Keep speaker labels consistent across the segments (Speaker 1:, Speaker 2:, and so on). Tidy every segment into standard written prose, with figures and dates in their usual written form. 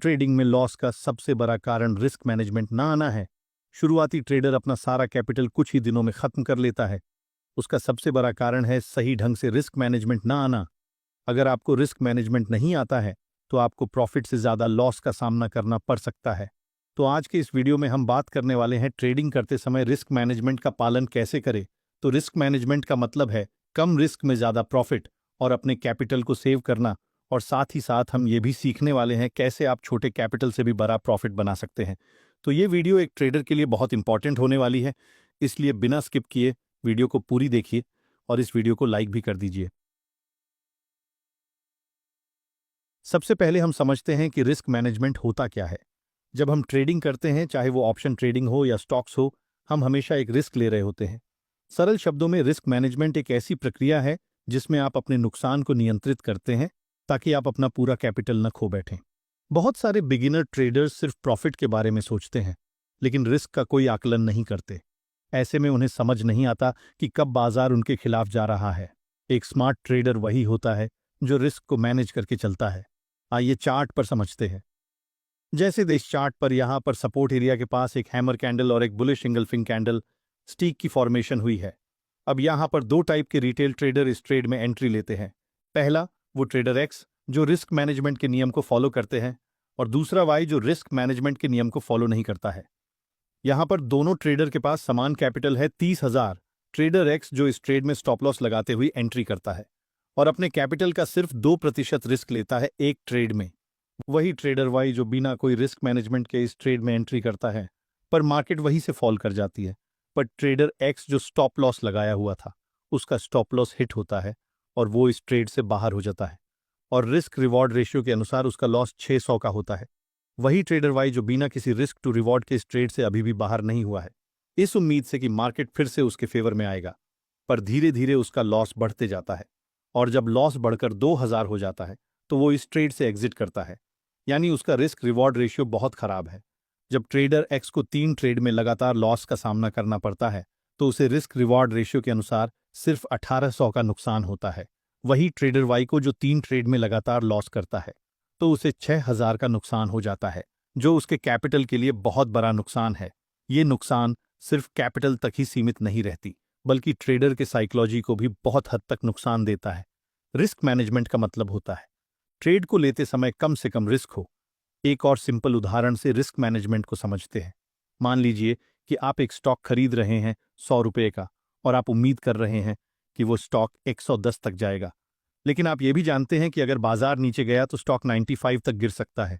Speaker 1: Trading में loss का सबसे बड़ा कारण रिस्क मैनेजमेंट ना आना है। शुरुआती ट्रेडर अपना सारा कैपिटल कुछ ही दिनों में खत्म कर लेता है। उसका सबसे बड़ा कारण है सही ढंग से रिस्क मैनेजमेंट ना आना। अगर आपको रिस्क मैनेजमेंट नहीं आता है तो आपको प्रॉफिट से ज्यादा लॉस का सामना करना पड़ सकता है। तो आज के इस वीडियो में हम बात करने वाले हैं ट्रेडिंग करते समय रिस्क मैनेजमेंट का पालन कैसे करें। तो रिस्क मैनेजमेंट का मतलब है कम रिस्क में ज्यादा प्रॉफिट और अपने कैपिटल को सेव करना। और साथ ही साथ हम ये भी सीखने वाले हैं कैसे आप छोटे कैपिटल से भी बड़ा प्रॉफिट बना सकते हैं। तो ये वीडियो एक ट्रेडर के लिए बहुत इंपॉर्टेंट होने वाली है, इसलिए बिना स्किप किए वीडियो को पूरी देखिए और इस वीडियो को लाइक भी कर दीजिए। सबसे पहले हम समझते हैं कि रिस्क मैनेजमेंट होता क्या है। जब हम ट्रेडिंग करते हैं, चाहे वो ऑप्शन ट्रेडिंग हो या स्टॉक्स हो, हम हमेशा एक रिस्क ले रहे होते हैं। सरल शब्दों में रिस्क मैनेजमेंट एक ऐसी प्रक्रिया है जिसमें आप अपने नुकसान को नियंत्रित करते हैं ताकि आप अपना पूरा कैपिटल न खो बैठें। बहुत सारे बिगिनर ट्रेडर्स सिर्फ प्रॉफिट के बारे में सोचते हैं, लेकिन रिस्क का कोई आकलन नहीं करते। ऐसे में उन्हें समझ नहीं आता कि कब बाजार उनके खिलाफ जा रहा है। एक स्मार्ट ट्रेडर वही होता है जो रिस्क को मैनेज करके चलता है। आइए चार्ट पर समझते हैं। जैसे इस चार्ट पर यहाँ पर सपोर्ट एरिया के पास एक हैमर कैंडल और एक बुलिश इंगल्फिंग कैंडल स्टिक की फॉर्मेशन हुई है। अब यहाँ पर दो टाइप के रिटेल ट्रेडर इस ट्रेड में एंट्री लेते हैं। पहला वो ट्रेडर एक्स जो रिस्क मैनेजमेंट के नियम को फॉलो करते हैं, और दूसरा वाई जो रिस्क मैनेजमेंट के नियम को फॉलो नहीं करता है। यहाँ पर दोनों ट्रेडर के पास समान कैपिटल है 30,000। ट्रेडर एक्स जो इस ट्रेड में स्टॉप लॉस लगाते हुए एंट्री करता है और अपने कैपिटल का सिर्फ 2% रिस्क लेता है एक ट्रेड में। वही ट्रेडर वाई जो बिना कोई रिस्क मैनेजमेंट के इस ट्रेड में एंट्री करता है, पर मार्केट वहीं से फॉल कर जाती है। पर ट्रेडर एक्स जो स्टॉप लॉस लगाया हुआ था, उसका स्टॉप लॉस हिट होता है और वो इस ट्रेड से बाहर हो जाता है, और रिस्क रिवॉर्ड रेशियो के अनुसार उसका लॉस 600 का होता है। वही ट्रेडर वाई जो बिना किसी रिस्क टू रिवॉर्ड के इस ट्रेड से अभी भी बाहर नहीं हुआ है, इस उम्मीद से कि मार्केट फिर से उसके फेवर में आएगा, पर धीरे धीरे उसका लॉस बढ़ते जाता है। और जब लॉस बढ़कर 2000 हो जाता है तो वो इस ट्रेड से एग्जिट करता है। यानी उसका रिस्क रिवॉर्ड रेशियो बहुत खराब है। जब ट्रेडर एक्स को 3 ट्रेड में लगातार लॉस का सामना करना पड़ता है तो उसे रिस्क रिवॉर्ड रेशियो के अनुसार सिर्फ 1800 का नुकसान होता है। वही ट्रेडर वाई को जो 3 ट्रेड में लगातार लॉस करता है तो उसे 6000 का नुकसान हो जाता है, जो उसके कैपिटल के लिए बहुत बड़ा नुकसान है। ये नुकसान सिर्फ कैपिटल तक ही सीमित नहीं रहती, बल्कि ट्रेडर के साइकोलॉजी को भी बहुत हद तक नुकसान देता है। रिस्क मैनेजमेंट का मतलब होता है ट्रेड को लेते समय कम से कम रिस्क हो। एक और सिंपल उदाहरण से रिस्क मैनेजमेंट को समझते हैं। मान लीजिए कि आप एक स्टॉक खरीद रहे हैं 100 रुपये का, और आप उम्मीद कर रहे हैं कि वो स्टॉक 110 तक जाएगा। लेकिन आप ये भी जानते हैं कि अगर बाजार नीचे गया तो स्टॉक 95 तक गिर सकता है।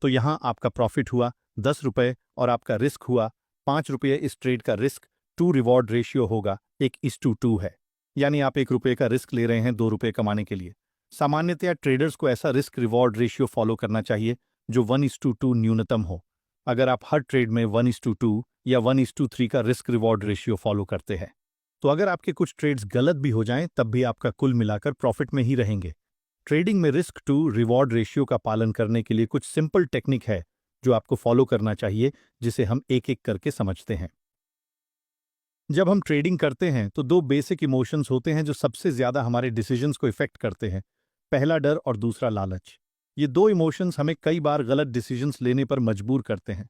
Speaker 1: तो यहाँ आपका प्रॉफिट हुआ 10 रुपये और आपका रिस्क हुआ 5 रुपये। इस ट्रेड का रिस्क टू रिवॉर्ड रेशियो होगा 1:2 है। यानी आप 1 रुपये का रिस्क ले रहे हैं 2 रुपये कमाने के लिए। सामान्यतया ट्रेडर्स को ऐसा रिस्क रिवॉर्ड रेशियो फॉलो करना चाहिए जो 1:2 न्यूनतम हो। अगर आप हर ट्रेड में 1:2 या 1:3 का रिस्क रिवॉर्ड रेशियो फॉलो करते हैं तो अगर आपके कुछ ट्रेड्स गलत भी हो जाएं तब भी आपका कुल मिलाकर प्रॉफिट में ही रहेंगे। ट्रेडिंग में रिस्क टू रिवॉर्ड रेशियो का पालन करने के लिए कुछ सिंपल टेक्निक है जो आपको फॉलो करना चाहिए, जिसे हम एक एक करके समझते हैं। जब हम ट्रेडिंग करते हैं तो दो बेसिक इमोशंस होते हैं जो सबसे ज्यादा हमारे डिसीजंस को इफेक्ट करते हैं। पहला डर और दूसरा लालच। ये दो इमोशंस हमें कई बार गलत डिसीजंस लेने पर मजबूर करते हैं।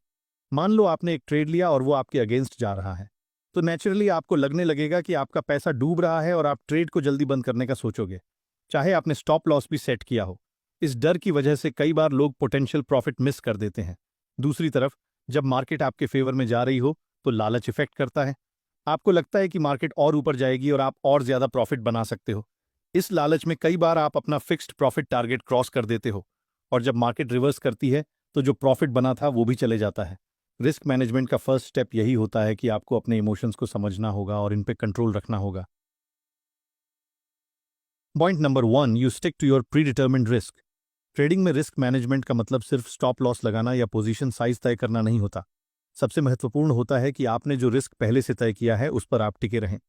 Speaker 1: मान लो आपने एक ट्रेड लिया और वो आपके अगेंस्ट जा रहा है, तो नेचुरली आपको लगने लगेगा कि आपका पैसा डूब रहा है और आप ट्रेड को जल्दी बंद करने का सोचोगे, चाहे आपने स्टॉप लॉस भी सेट किया हो। इस डर की वजह से कई बार लोग पोटेंशियल प्रॉफिट मिस कर देते हैं। दूसरी तरफ, जब मार्केट आपके फेवर में जा रही हो तो लालच इफेक्ट करता है। आपको लगता है कि मार्केट और ऊपर जाएगी और आप और ज्यादा प्रॉफिट बना सकते हो। इस लालच में कई बार आप अपना फिक्स्ड प्रॉफिट टारगेट क्रॉस कर देते हो, और जब मार्केट रिवर्स करती है तो जो प्रॉफिट बना था वो भी चले जाता है। रिस्क मैनेजमेंट का फर्स्ट स्टेप यही होता है कि आपको अपने इमोशंस को समझना होगा और इन पे कंट्रोल रखना होगा। Point number 1, you stick to your pre determined risk. Trading में रिस्क मैनेजमेंट का मतलब सिर्फ स्टॉप लॉस लगाना या पोजीशन साइज तय करना नहीं होता। सबसे महत्वपूर्ण होता है कि आपने जो रिस्क पहले से तय किया है उस पर आप टिके रहें।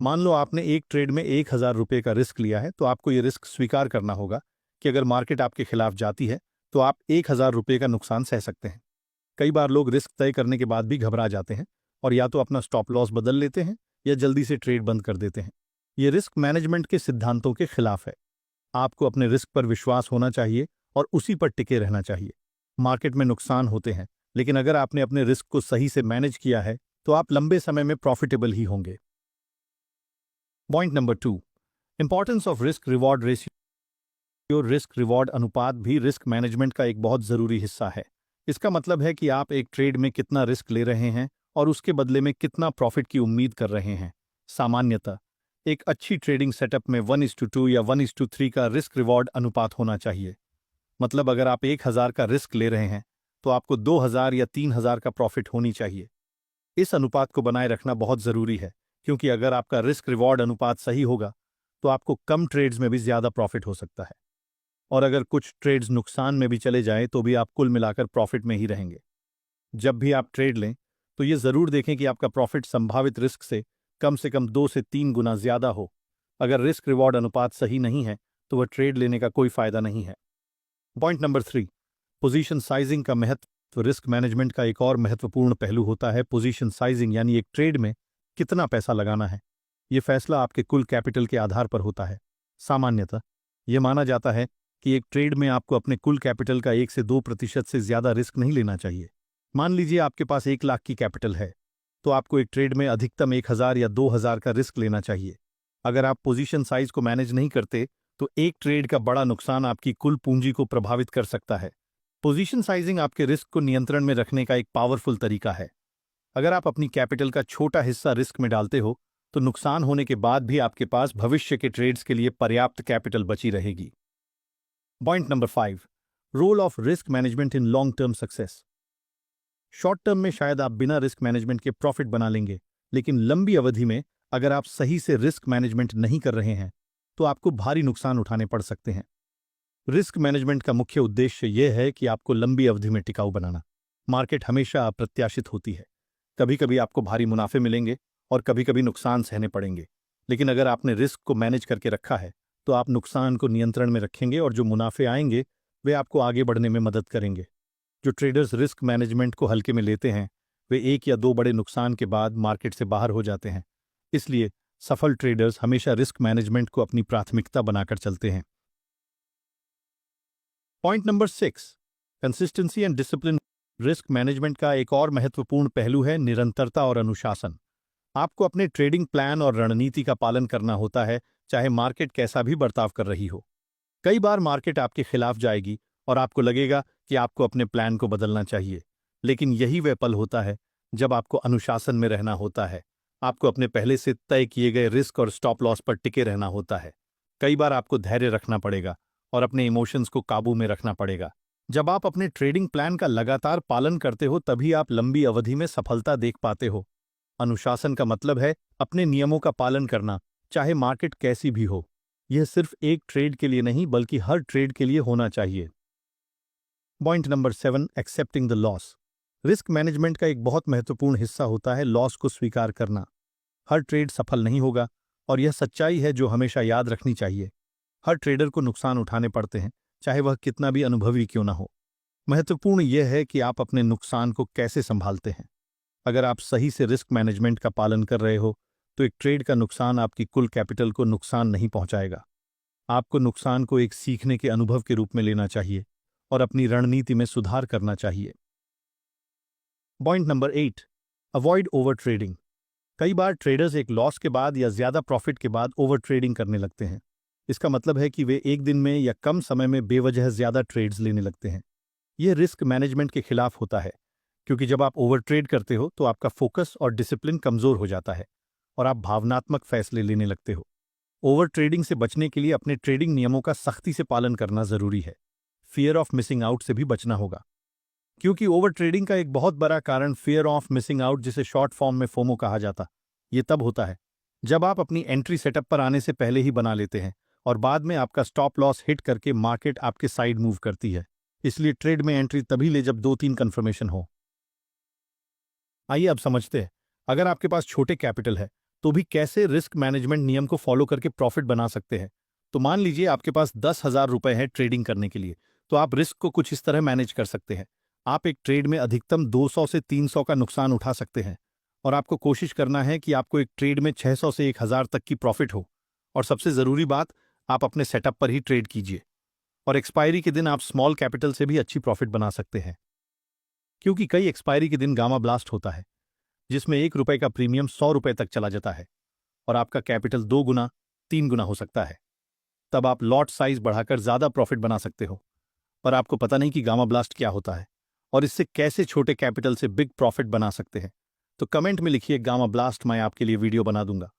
Speaker 1: मान लो आपने एक ट्रेड में 1000 रुपये का रिस्क लिया है, तो आपको ये रिस्क स्वीकार करना होगा कि अगर मार्केट आपके खिलाफ जाती है तो आप 1000 रुपये का नुकसान सह सकते हैं। कई बार लोग रिस्क तय करने के बाद भी घबरा जाते हैं और या तो अपना स्टॉप लॉस बदल लेते हैं या जल्दी से ट्रेड बंद कर देते हैं। ये रिस्क मैनेजमेंट के सिद्धांतों के खिलाफ है। आपको अपने रिस्क पर विश्वास होना चाहिए और उसी पर टिके रहना चाहिए। मार्केट में नुकसान होते हैं, लेकिन अगर आपने अपने रिस्क को सही से मैनेज किया है तो आप लंबे समय में प्रॉफिटेबल ही होंगे। Point number 2, importance of risk reward ratio. Risk reward अनुपात भी रिस्क मैनेजमेंट का एक बहुत जरूरी हिस्सा है। इसका मतलब है कि आप एक ट्रेड में कितना रिस्क ले रहे हैं और उसके बदले में कितना प्रॉफिट की उम्मीद कर रहे हैं। सामान्यतः एक अच्छी ट्रेडिंग सेटअप में 1:2 या 1:3 का रिस्क रिवॉर्ड अनुपात होना चाहिए। मतलब अगर आप 1,000 का रिस्क ले रहे हैं तो आपको 2,000 या 3,000 का प्रॉफिट होनी चाहिए। इस अनुपात को बनाए रखना बहुत जरूरी है, क्योंकि अगर आपका रिस्क रिवॉर्ड अनुपात सही होगा तो आपको कम ट्रेड्स में भी ज्यादा प्रॉफिट हो सकता है, और अगर कुछ ट्रेड्स नुकसान में भी चले जाएं तो भी आप कुल मिलाकर प्रॉफिट में ही रहेंगे। जब भी आप ट्रेड लें तो ये जरूर देखें कि आपका प्रॉफिट संभावित रिस्क से कम 2 से 3 गुना ज्यादा हो। अगर रिस्क रिवॉर्ड अनुपात सही नहीं है तो वह ट्रेड लेने का कोई फायदा नहीं है। पॉइंट नंबर 3, पोजीशन साइजिंग का महत्व। रिस्क मैनेजमेंट का एक और महत्वपूर्ण पहलू होता है पोजीशन साइजिंग, यानी एक ट्रेड में कितना पैसा लगाना है। यह फैसला आपके कुल कैपिटल के आधार पर होता है। सामान्यतः यह माना जाता है कि एक ट्रेड में आपको अपने कुल कैपिटल का 1 से 2% से ज्यादा रिस्क नहीं लेना चाहिए। मान लीजिए आपके पास 1 लाख की कैपिटल है तो आपको एक ट्रेड में अधिकतम 1,000 या 2,000 का रिस्क लेना चाहिए। अगर आप पोजीशन साइज को मैनेज नहीं करते तो एक ट्रेड का बड़ा नुकसान आपकी कुल पूंजी को प्रभावित कर सकता है। पोजीशन साइजिंग आपके रिस्क को नियंत्रण में रखने का एक पावरफुल तरीका है। अगर आप अपनी कैपिटल का छोटा हिस्सा रिस्क में डालते हो तो नुकसान होने के बाद भी आपके पास भविष्य के ट्रेड्स के लिए पर्याप्त कैपिटल बची रहेगी। Point number 5, role of risk management in long term success. Short term में शायद आप बिना रिस्क मैनेजमेंट के प्रॉफिट बना लेंगे, लेकिन लंबी अवधि में अगर आप सही से रिस्क मैनेजमेंट नहीं कर रहे हैं तो आपको भारी नुकसान उठाने पड़ सकते हैं। रिस्क मैनेजमेंट का मुख्य उद्देश्य यह है कि आपको लंबी अवधि में टिकाऊ बनाना। मार्केट हमेशा अप्रत्याशित होती है, कभी कभी आपको भारी मुनाफे मिलेंगे और कभी कभी नुकसान सहने पड़ेंगे, लेकिन अगर आपने रिस्क को मैनेज करके रखा है तो आप नुकसान को नियंत्रण में रखेंगे और जो मुनाफे आएंगे वे आपको आगे बढ़ने में मदद करेंगे। जो ट्रेडर्स रिस्क मैनेजमेंट को हल्के में लेते हैं वे 1 या 2 बड़े नुकसान के बाद मार्केट से बाहर हो जाते हैं। इसलिए सफल ट्रेडर्स हमेशा रिस्क मैनेजमेंट को अपनी प्राथमिकता बनाकर चलते हैं। Point number 6, consistency and discipline. Risk management का एक और महत्वपूर्ण पहलू है निरंतरता और अनुशासन। आपको अपने ट्रेडिंग प्लान और रणनीति का पालन करना होता है, चाहे मार्केट कैसा भी बर्ताव कर रही हो। कई बार मार्केट आपके खिलाफ जाएगी और आपको लगेगा कि आपको अपने प्लान को बदलना चाहिए, लेकिन यही वह पल होता है जब आपको अनुशासन में रहना होता है। आपको अपने पहले से तय किए गए रिस्क और स्टॉप लॉस पर टिके रहना होता है। कई बार आपको धैर्य रखना पड़ेगा और अपने इमोशंस को काबू में रखना पड़ेगा। जब आप अपने ट्रेडिंग प्लान का लगातार पालन करते हो तभी आप लंबी अवधि में सफलता देख पाते हो। अनुशासन का मतलब है अपने नियमों का पालन करना, चाहे मार्केट कैसी भी हो। यह सिर्फ एक ट्रेड के लिए नहीं बल्कि हर ट्रेड के लिए होना चाहिए। Point number 7, accepting the loss. Risk management का एक बहुत महत्वपूर्ण हिस्सा होता है लॉस को स्वीकार करना। हर ट्रेड सफल नहीं होगा और यह सच्चाई है जो हमेशा याद रखनी चाहिए। हर ट्रेडर को नुकसान उठाने पड़ते हैं, चाहे वह कितना भी अनुभवी क्यों ना हो। महत्वपूर्ण यह है कि आप अपने नुकसान को कैसे संभालते हैं। अगर आप सही से रिस्क मैनेजमेंट का पालन कर रहे हो तो एक ट्रेड का नुकसान आपकी कुल कैपिटल को नुकसान नहीं पहुंचाएगा। आपको नुकसान को एक सीखने के अनुभव के रूप में लेना चाहिए और अपनी रणनीति में सुधार करना चाहिए। Point number 8, avoid over trading. कई बार ट्रेडर्स एक लॉस के बाद या ज्यादा प्रॉफिट के बाद ओवर ट्रेडिंग करने लगते हैं। इसका मतलब है कि वे एक दिन में या कम समय में बेवजह ज्यादा ट्रेड्स लेने लगते हैं। यह रिस्क मैनेजमेंट के खिलाफ होता है, क्योंकि जब आप ओवर ट्रेड करते हो तो आपका फोकस और डिसिप्लिन कमजोर हो जाता है और आप भावनात्मक फैसले लेने लगते हो। ओवर ट्रेडिंग से बचने के लिए अपने ट्रेडिंग नियमों का सख्ती से पालन करना जरूरी है। फियर ऑफ मिसिंग आउट से भी बचना होगा, क्योंकि ओवर ट्रेडिंग का एक बहुत बड़ा कारण फियर ऑफ मिसिंग आउट, जिसे शॉर्ट फॉर्म में फोमो कहा जाता, ये तब होता है जब आप अपनी एंट्री सेटअप पर आने से पहले ही बना लेते हैं और बाद में आपका स्टॉप लॉस हिट करके मार्केट आपके साइड मूव करती है। इसलिए ट्रेड में एंट्री तभी ले जब 2-3 कन्फर्मेशन हो। आइए अब समझते हैं, अगर आपके पास छोटे कैपिटल है तो भी कैसे रिस्क मैनेजमेंट नियम को फॉलो करके प्रॉफिट बना सकते हैं। तो मान लीजिए आपके पास 10,000 रुपए है ट्रेडिंग करने के लिए, तो आप रिस्क को कुछ इस तरह मैनेज कर सकते हैं। आप एक ट्रेड में अधिकतम 200 से 300 का नुकसान उठा सकते हैं और आपको कोशिश करना है कि आपको एक ट्रेड में 600 से 1,000 तक की प्रॉफिट हो। और सबसे जरूरी बात, आप अपने सेटअप पर ही ट्रेड कीजिए। और एक्सपायरी के दिन आप स्मॉल कैपिटल से भी अच्छी प्रॉफिट बना सकते हैं, क्योंकि कई एक्सपायरी के दिन गामा ब्लास्ट होता है जिसमें ₹1 का प्रीमियम ₹100 तक चला जाता है और आपका कैपिटल 2 गुना 3 गुना हो सकता है। तब आप लॉट साइज बढ़ाकर ज्यादा प्रॉफिट बना सकते हो, पर आपको पता नहीं कि गामा ब्लास्ट क्या होता है और इससे कैसे छोटे कैपिटल से बिग प्रॉफिट बना सकते हैं। तो कमेंट में लिखिए गामा ब्लास्ट, मैं आपके लिए वीडियो बना दूंगा।